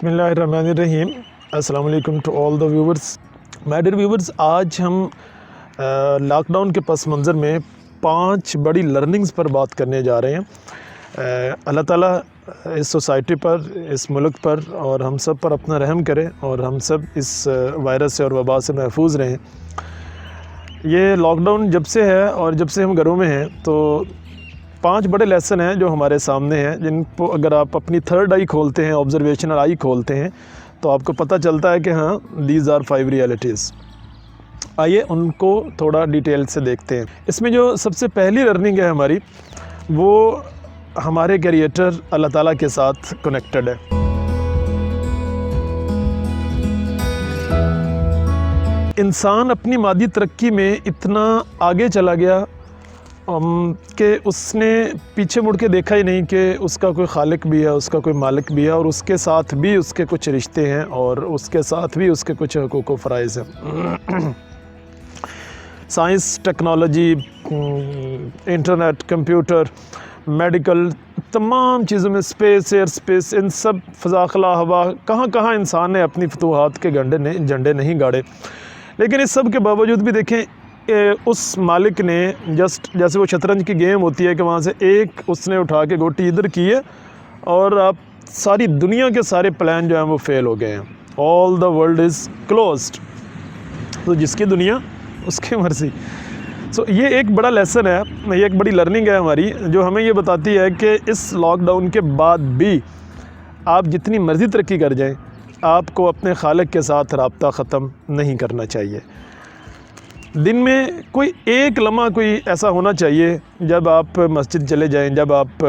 बिस्मिल्लाहिर्रहमानिर्रहीम। अस्सलाम वालेकुम to all the viewers. My dear viewers, आज हम लॉकडाउन के पस मंज़र में 5 बड़ी लर्निंग्स पर बात करने जा रहे हैं। अल्लाह ताला इस सोसाइटी पर, इस मुल्क पर और हम सब पर अपना रहम करे और हम सब इस वायरस से और वबा से महफूज रहें। ये लॉकडाउन जब से है और जब से हम घरों में हैं तो 5 बड़े लेसन हैं जो हमारे सामने हैं, जिनको अगर आप अपनी थर्ड आई खोलते हैं, ऑब्जर्वेशनल आई खोलते हैं, तो आपको पता चलता है कि हाँ, दीज आर 5 रियलिटीज़। आइए उनको थोड़ा डिटेल से देखते हैं। इसमें जो सबसे पहली लर्निंग है हमारी, वो हमारे क्रिएटर अल्लाह ताला के साथ कनेक्टेड है। इंसान अपनी मादी तरक्की में इतना आगे चला गया कि उसने पीछे मुड़ के देखा ही नहीं कि उसका कोई खालिक भी है, उसका कोई मालिक भी है और उसके साथ भी उसके कुछ रिश्ते हैं और उसके साथ भी उसके कुछ हुकूक व फ़राइज़ हैं। Science, technology, internet, computer, medical, तमाम चीज़ों में, स्पेस, एयर स्पेस, इन सब फ़ज़ा हवा, कहाँ कहाँ इंसान ने अपनी फतूहात के झंडे नहीं गाड़े। लेकिन इस सब के बावजूद भी देखें, उस मालिक ने जस्ट जैसे वो शतरंज की गेम होती है कि वहाँ से एक उसने उठा के गोटी इधर की है और आप सारी दुनिया के सारे प्लान जो हैं वो फेल हो गए हैं। All the world is closed. तो जिसकी दुनिया उसकी मर्ज़ी। सो ये एक बड़ा लेसन है, ये एक बड़ी लर्निंग है हमारी, जो हमें ये बताती है कि इस लॉकडाउन के बाद भी आप जितनी मर्ज़ी तरक्की कर जाएं, आपको अपने खालिक के साथ रब्ता ख़त्म नहीं करना चाहिए। दिन में कोई एक लम्हा कोई ऐसा होना चाहिए जब आप मस्जिद चले जाएं, जब आप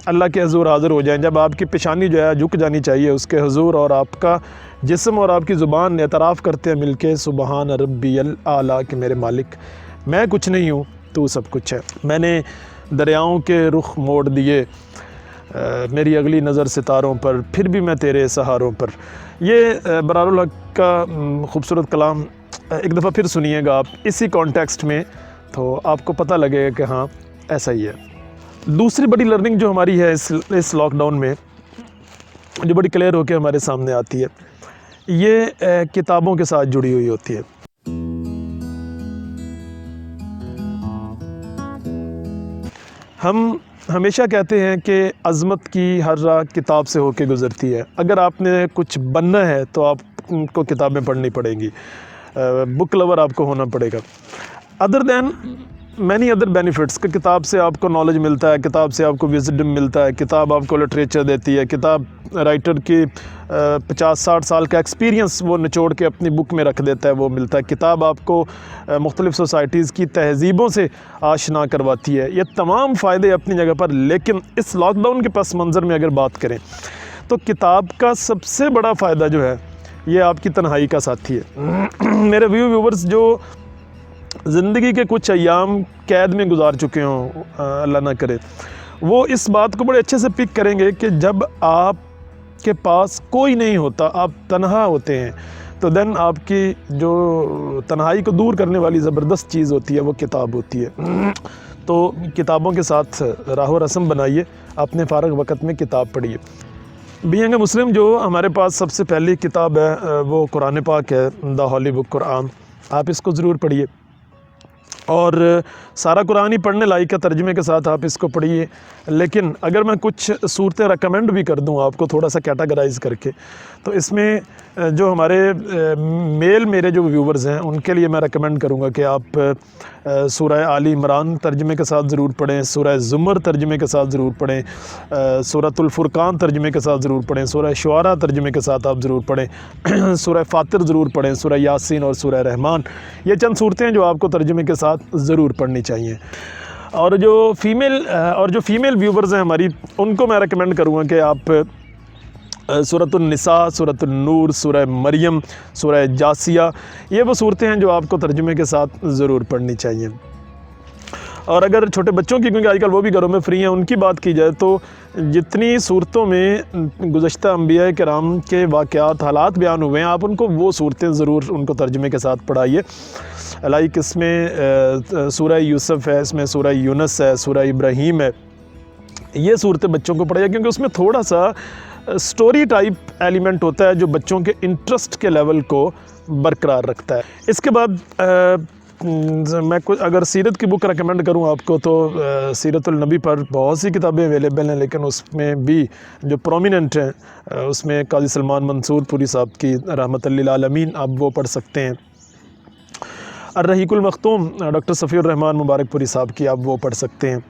अल्लाह के हुज़ूर हाज़िर हो जाएं, जब आपकी पेशानी जो है झुक जानी चाहिए उसके हुज़ूर और आपका जिस्म और आपकी ज़ुबान एतराफ़ करते हैं मिलके, सुबहान रब्बियल आला, कि मेरे मालिक मैं कुछ नहीं हूँ, तू सब कुछ है। मैंने दरियाओं के रुख मोड़ दिए, मेरी अगली नज़र सितारों पर, फिर भी मैं तेरे सहारों पर। ये बरारुल हक का खूबसूरत कलाम एक दफ़ा फिर सुनिएगा आप इसी कॉन्टेक्स्ट में, तो आपको पता लगेगा कि हाँ, ऐसा ही है। दूसरी बड़ी लर्निंग जो हमारी है इस लॉकडाउन में, जो बड़ी क्लियर होकर हमारे सामने आती है, ये किताबों के साथ जुड़ी हुई होती है। हम हमेशा कहते हैं कि अज़मत की हर राह किताब से होके गुज़रती है। अगर आपने कुछ बनना है तो आपको किताबें पढ़नी पड़ेंगी, बुक लवर आपको होना पड़ेगा। Other than many other benefits, कि किताब से आपको नॉलेज मिलता है, किताब से आपको विजडम मिलता है, किताब आपको लिटरेचर देती है, किताब राइटर की 50-60 साल का एक्सपीरियंस वो निचोड़ के अपनी बुक में रख देता है, वो मिलता है। किताब आपको मुख्तलिफ़ सोसाइटीज़ की तहज़ीबों से आशना करवाती है। ये तमाम फ़ायदे अपनी जगह पर, लेकिन इस लॉकडाउन के पस मंज़र में अगर बात करें तो किताब का सबसे बड़ा फ़ायदा जो है, ये आपकी तन्हाई का साथी है। मेरे व्यूवर्स जो ज़िंदगी के कुछ अय्याम कैद में गुजार चुके हों, अल्लाह ना करे, वो इस बात को बड़े अच्छे से पिक करेंगे कि जब आपके पास कोई नहीं होता, आप तन्हा होते हैं, तो देन आपकी जो तन्हाई को दूर करने वाली ज़बरदस्त चीज़ होती है वो किताब होती है। तो किताबों के साथ राहो रस्म बनाइए, अपने फ़ारग वक़्त में किताब पढ़िए। बीइंग ए मुस्लिम, जो हमारे पास सबसे पहली किताब है वो कुरान पाक है, द हॉली बुक कुरान। आप इसको ज़रूर पढ़िए और सारा कुरान ही पढ़ने लायक है, तर्जुमे के साथ आप इसको पढ़िए। लेकिन अगर मैं कुछ सूरतें रेकमेंड भी कर दूं आपको थोड़ा सा कैटेगराइज़ करके, तो इसमें जो हमारे मेरे जो व्यूवर्स हैं उनके लिए मैं रेकमेंड करूंगा कि आप सूरह आली इमरान तर्जुमे के साथ ज़रूर पढ़ें, सूरह ज़ुमर तर्जुमे के साथ ज़रूर पढ़ें, सूरतुल फुरकान तर्जुमे के साथ ज़रूर पढ़ें, सूरह शुआरा तर्जुमे के साथ आप ज़रूर पढ़ें, सूरह फातिर ज़रूर पढ़ें, सूरह यासीन और सूरह रहमान। ये चंद सूरतें हैं जो आपको तर्जुमे के साथ ज़रूर पढ़नी चाहिए। और जो फीमेल व्यूवर्स हैं हमारी, उनको मैं रेकमेंड करूँगा कि आप सूरतुन निसा, सूरतुन नूर, सूरह मरियम, सूरह जासिया, ये वो सूरतें हैं जो आपको तर्जुमे के साथ ज़रूर पढ़नी चाहिए। और अगर छोटे बच्चों की, क्योंकि आजकल वो भी घरों में फ्री हैं, उनकी बात की जाए तो जितनी सूरतों में गुज़श्ता अंबिया किराम के वाक़यात, हालात बयान हुए हैं, आप उनको वो सूरतें ज़रूर उनको तर्जुमे के साथ पढ़ाइए। लाइक इसमें सूरह यूसुफ है, इसमें सूरह यूनुस है, सूरह इब्राहीम है, ये सूरतें बच्चों को पढ़ाइए, क्योंकि उसमें थोड़ा सा स्टोरी टाइप एलिमेंट होता है जो बच्चों के इंटरेस्ट के लेवल को बरकरार रखता है। इसके बाद मैं कुछ अगर सीरत की बुक रेकमेंड करूं आपको तो सीरतुल नबी पर बहुत सी किताबें अवेलेबल हैं, लेकिन उसमें भी जो प्रोमिनेंट हैं उसमें काजी सलमान मंसूर पुरी साहब की रहमतुल लिल आलमीन आप वो पढ़ सकते हैं। अर्रहीकुल मख्तूम डॉक्टर सफ़ीउर रहमान मुबारक पुरी साहब की आप वो पढ़ सकते हैं।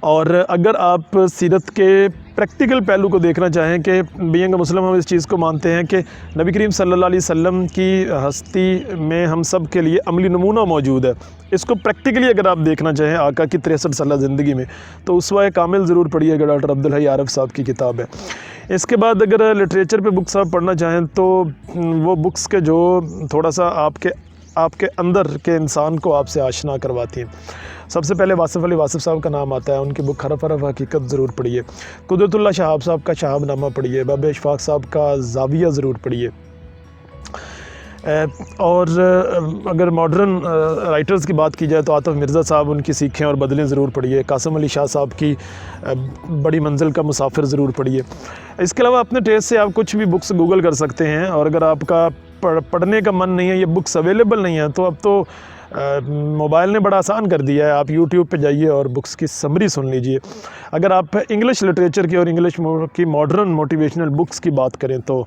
और अगर आप सीरत के प्रैक्टिकल पहलू को देखना चाहें कि बीइंग अ मुस्लिम हम इस चीज़ को मानते हैं कि नबी करीम सल्लल्लाहु अलैहि वसल्लम की हस्ती में हम सब के लिए अमली नमूना मौजूद है, इसको प्रैक्टिकली अगर आप देखना चाहें आका की 63 साल ज़िंदगी में, तो उसवा कामिल ज़रूर पढ़िएगा, डॉक्टर अब्दुल हई आरिफ साहब की किताब है। इसके बाद अगर लिटरेचर पे बुक्स आप पढ़ना चाहें तो वो बुक्स के जो थोड़ा सा आपके अंदर के इंसान को आपसे आशना करवाती हैं। सबसे पहले वासिफ़ अली वासिफ़ साहब का नाम आता है, उनकी बुक हरफ हरफ हकीकत ज़रूर पढ़िए। कुदरतुल्लाह शहाब साहब का शहाबनामा पढ़िए। बाबा इशफाक साहब का ज़ाविया ज़रूर पढ़िए। और अगर मॉडर्न राइटर्स की बात की जाए तो आतिफ़ मिर्ज़ा साहब, उनकी सीखें और बदलें ज़रूर पढ़िए। कासिम अली शाह साहब की बड़ी मंजिल का मुसाफिर ज़रूर पढ़िए। इसके अलावा अपने टेस्ट से आप कुछ भी बुक्स गूगल कर सकते हैं, और अगर आपका पढ़ने का मन नहीं है, ये बुक्स अवेलेबल नहीं है, तो अब तो मोबाइल ने बड़ा आसान कर दिया है, आप यूट्यूब पे जाइए और बुक्स की समरी सुन लीजिए। अगर आप इंग्लिश लिटरेचर की और इंग्लिश की मॉडर्न मोटिवेशनल बुक्स की बात करें तो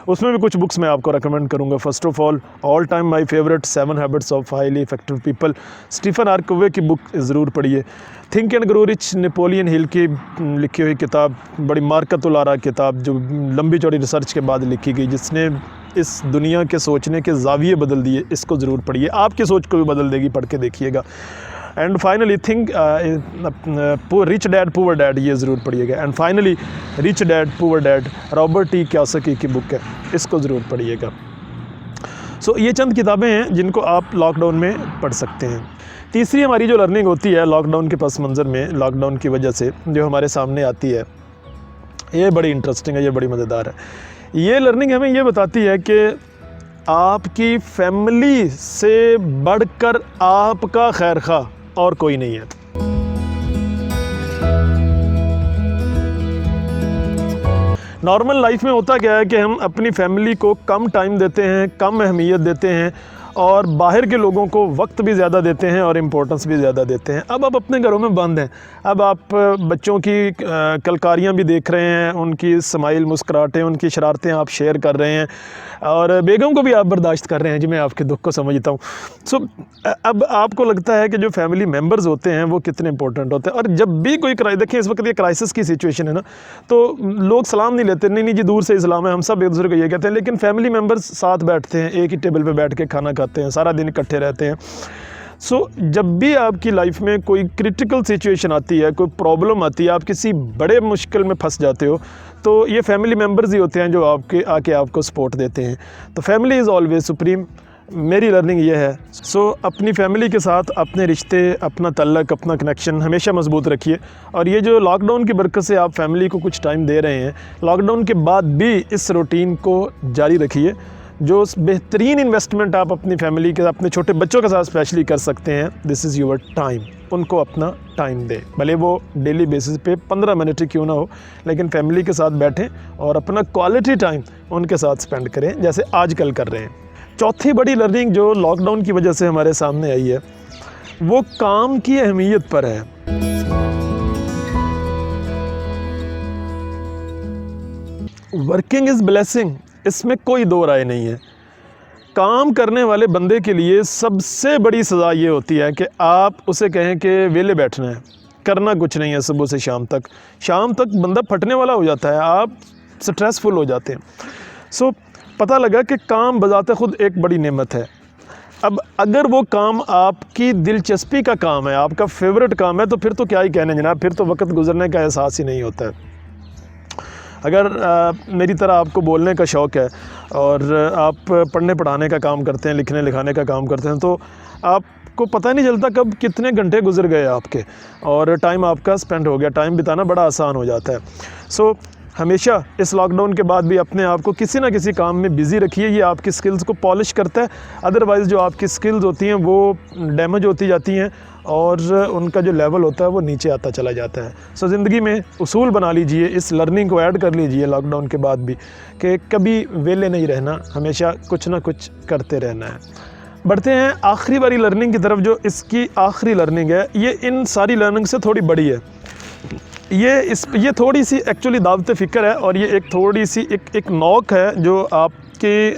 उसमें भी कुछ बुक्स मैं आपको रेकमेंड करूंगा। First of all time my favourite 7 habits of highly effective people, Stephen R Covey की बुक ज़रूर पढ़िए। Think and grow rich, Napoleon Hill की लिखी हुई किताब, बड़ी मार्कतुल आरा किताब जो लंबी चौड़ी रिसर्च के बाद लिखी गई, जिसने इस दुनिया के सोचने के ज़ाविये बदल दिए, इसको ज़रूर पढ़िए, आपकी सोच को भी बदल देगी, पढ़ के देखिएगा। And finally think rich dad poor dad, ये ज़रूर पढ़िएगा। And finally rich dad poor dad, Robert T Kiyosaki की बुक है, इसको ज़रूर पढ़िएगा। सो ये चंद किताबें हैं जिनको आप लॉकडाउन में पढ़ सकते हैं। तीसरी हमारी जो लर्निंग होती है लॉकडाउन के पस मंज़र में, लॉकडाउन की वजह से जो हमारे सामने आती है, ये बड़ी इंटरेस्टिंग है, ये बड़ी मज़ेदार है। ये लर्निंग हमें ये बताती है कि आपकी फैमिली से बढ़कर आपका खैर खा और कोई नहीं है। नॉर्मल लाइफ में होता क्या है कि हम अपनी फैमिली को कम टाइम देते हैं, कम अहमियत देते हैं, और बाहर के लोगों को वक्त भी ज़्यादा देते हैं और इम्पोर्टेंस भी ज़्यादा देते हैं। अब आप अपने घरों में बंद हैं, अब आप बच्चों की कलकारियाँ भी देख रहे हैं, उनकी स्माइल मुस्कुराहटें, उनकी शरारतें आप शेयर कर रहे हैं, और बेगम को भी आप बर्दाश्त कर रहे हैं। जी, मैं आपके दुख को समझता हूँ। सो अब आपको लगता है कि जो फैमिली मेम्बर्स होते हैं वो कितने इंपॉर्टेंट होते हैं। और जब भी कोई देखें, इस वक्त ये क्राइसिस की सिचुएशन है ना, तो लोग सलाम नहीं लेते, नहीं जी दूर से इस्लाम है, हम सब एक दूसरे को ये कहते हैं, लेकिन फैमिली मेम्बर्स साथ बैठते हैं, एक ही टेबल पर बैठ के खाना खाते हैं, सारा दिन इकट्ठे रहते हैं। सो जब भी आपकी लाइफ में कोई क्रिटिकल सिचुएशन आती है, कोई प्रॉब्लम आती है, आप किसी बड़े मुश्किल में फंस जाते हो, तो ये फैमिली मेम्बर्स ही होते हैं जो आके आपको सपोर्ट देते हैं। तो फैमिली इज़ ऑलवेज सुप्रीम, मेरी लर्निंग ये है। सो अपनी फैमिली के साथ अपने रिश्ते, अपना तल्लक, अपना कनेक्शन हमेशा मजबूत रखिए। और ये जो लॉकडाउन की बरकत से आप फैमिली को कुछ टाइम दे रहे हैं, लॉकडाउन के बाद भी इस रूटीन को जारी रखिए। जो बेहतरीन इन्वेस्टमेंट आप अपनी फैमिली के, अपने छोटे बच्चों के साथ स्पेशली कर सकते हैं, दिस इज़ योर टाइम। उनको अपना टाइम दें, भले वो डेली बेसिस पे 15 मिनट ही क्यों ना हो, लेकिन फैमिली के साथ बैठें और अपना क्वालिटी टाइम उनके साथ स्पेंड करें, जैसे आजकल कर रहे हैं। चौथी बड़ी लर्निंग जो लॉकडाउन की वजह से हमारे सामने आई है, वो काम की अहमियत पर है। वर्किंग इज़ ब्लेसिंग, इसमें कोई दो राय नहीं है। काम करने वाले बंदे के लिए सबसे बड़ी सज़ा ये होती है कि आप उसे कहें कि वेले बैठना है, करना कुछ नहीं है सुबह से शाम तक। शाम तक बंदा फटने वाला हो जाता है, आप स्ट्रेसफुल हो जाते हैं। सो पता लगा कि काम बजाते खुद एक बड़ी नेमत है। अब अगर वो काम आपकी दिलचस्पी का काम है, आपका फेवरेट काम है, तो फिर तो क्या ही कहने जनाब, फिर तो वक्त गुजरने का एहसास ही नहीं होता है। अगर मेरी तरह आपको बोलने का शौक़ है और आप पढ़ने पढ़ाने का काम करते हैं, लिखने लिखाने का काम करते हैं, तो आपको पता नहीं चलता कब कितने घंटे गुजर गए आपके, और टाइम आपका स्पेंड हो गया। टाइम बिताना बड़ा आसान हो जाता है। सो हमेशा इस लॉकडाउन के बाद भी अपने आप को किसी ना किसी काम में बिज़ी रखिए, ये आपकी स्किल्स को पॉलिश करता है। अदरवाइज़ जो आपकी स्किल्स होती हैं वो डैमेज होती जाती हैं اور ان کا جو لیول ہوتا ہے وہ نیچے آتا چلا جاتا ہے. سو زندگی میں اصول بنا لیجئے, اس لرننگ کو ایڈ کر لیجئے لاک ڈاؤن کے بعد بھی, کہ کبھی ویلے نہیں رہنا, ہمیشہ کچھ نہ کچھ کرتے رہنا ہے. بڑھتے ہیں آخری والی لرننگ کی طرف, جو اس کی آخری لرننگ ہے. یہ ان ساری لرننگ سے تھوڑی بڑی ہے. یہ تھوڑی سی ایکچولی دعوت فکر ہے, اور یہ ایک تھوڑی سی ایک نوک ہے جو آپ کے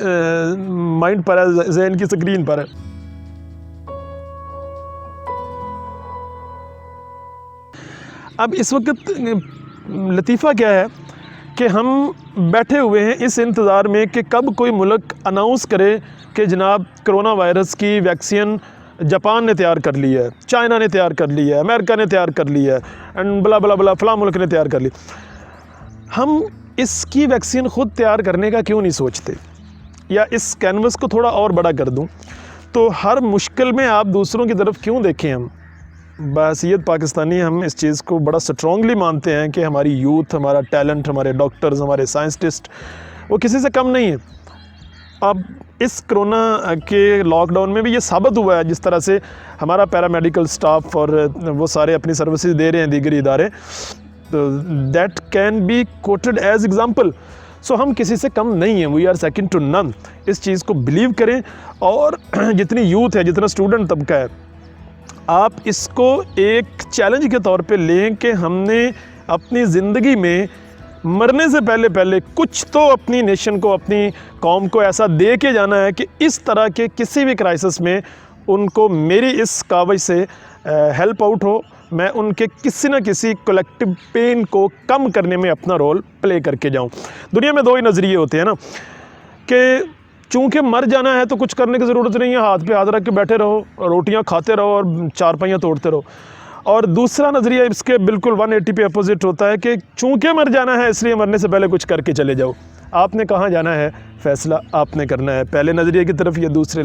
مائنڈ پر ہے, ذہن کی سکرین پر ہے. اب اس وقت لطیفہ کیا ہے کہ ہم بیٹھے ہوئے ہیں اس انتظار میں کہ کب کوئی ملک اناؤنس کرے کہ جناب کرونا وائرس کی ویکسین جاپان نے تیار کر لی ہے, چائنا نے تیار کر لی ہے, امریکہ نے تیار کر لی ہے, اینڈ بلا بلا بلا فلاں ملک نے تیار کر لی. ہم اس کی ویکسین خود تیار کرنے کا کیوں نہیں سوچتے؟ یا اس کینوس کو تھوڑا اور بڑا کر دوں تو ہر مشکل میں آپ دوسروں کی طرف کیوں دیکھیں؟ ہم بحیثیت پاکستانی ہم اس چیز کو بڑا سٹرونگلی مانتے ہیں کہ ہماری یوتھ, ہمارا ٹیلنٹ, ہمارے ڈاکٹرز, ہمارے سائنسٹسٹ وہ کسی سے کم نہیں ہیں. اب اس کرونا کے لاک ڈاؤن میں بھی یہ ثابت ہوا ہے, جس طرح سے ہمارا پیرامیڈیکل سٹاف اور وہ سارے اپنی سروسز دے رہے ہیں دیگر ادارے, that can be quoted as example. So ہم کسی سے کم نہیں ہیں, وی آر سیکنڈ ٹو نن. اس چیز کو بلیو کریں, اور جتنی یوتھ ہے, جتنا اسٹوڈنٹ طبقہ ہے, آپ اس کو ایک چیلنج کے طور پہ لیں کہ ہم نے اپنی زندگی میں مرنے سے پہلے کچھ تو اپنی نیشن کو, اپنی قوم کو ایسا دے کے جانا ہے کہ اس طرح کے کسی بھی کرائسس میں ان کو میری اس کاوش سے ہیلپ آؤٹ ہو, میں ان کے کسی نہ کسی کولیکٹیو پین کو کم کرنے میں اپنا رول پلے کر کے جاؤں. دنیا میں دو ہی نظریے ہوتے ہیں نا, کہ چونکہ مر جانا ہے تو کچھ کرنے کی ضرورت نہیں ہے, ہاتھ پہ ہاتھ رکھ کے بیٹھے رہو, روٹیاں کھاتے رہو اور چارپائیاں توڑتے رہو. اور دوسرا نظریہ اس کے بالکل 180 پہ اپوزٹ ہوتا ہے کہ چونکہ مر جانا ہے اس لیے مرنے سے پہلے کچھ کر کے چلے جاؤ. آپ نے کہاں جانا ہے, فیصلہ آپ نے کرنا ہے, پہلے نظریے کی طرف یا دوسرے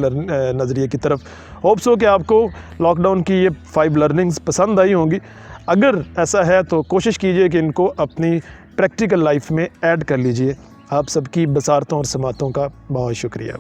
نظریے کی طرف. ہوپس ہو کہ آپ کو لاک ڈاؤن کی یہ 5 لرننگز پسند آئی ہوں گی. اگر ایسا ہے تو کوشش کیجئے کہ ان کو اپنی پریکٹیکل لائف میں ایڈ کر لیجئے. آپ سب کی بصارتوں اور سماعتوں کا بہت شکریہ.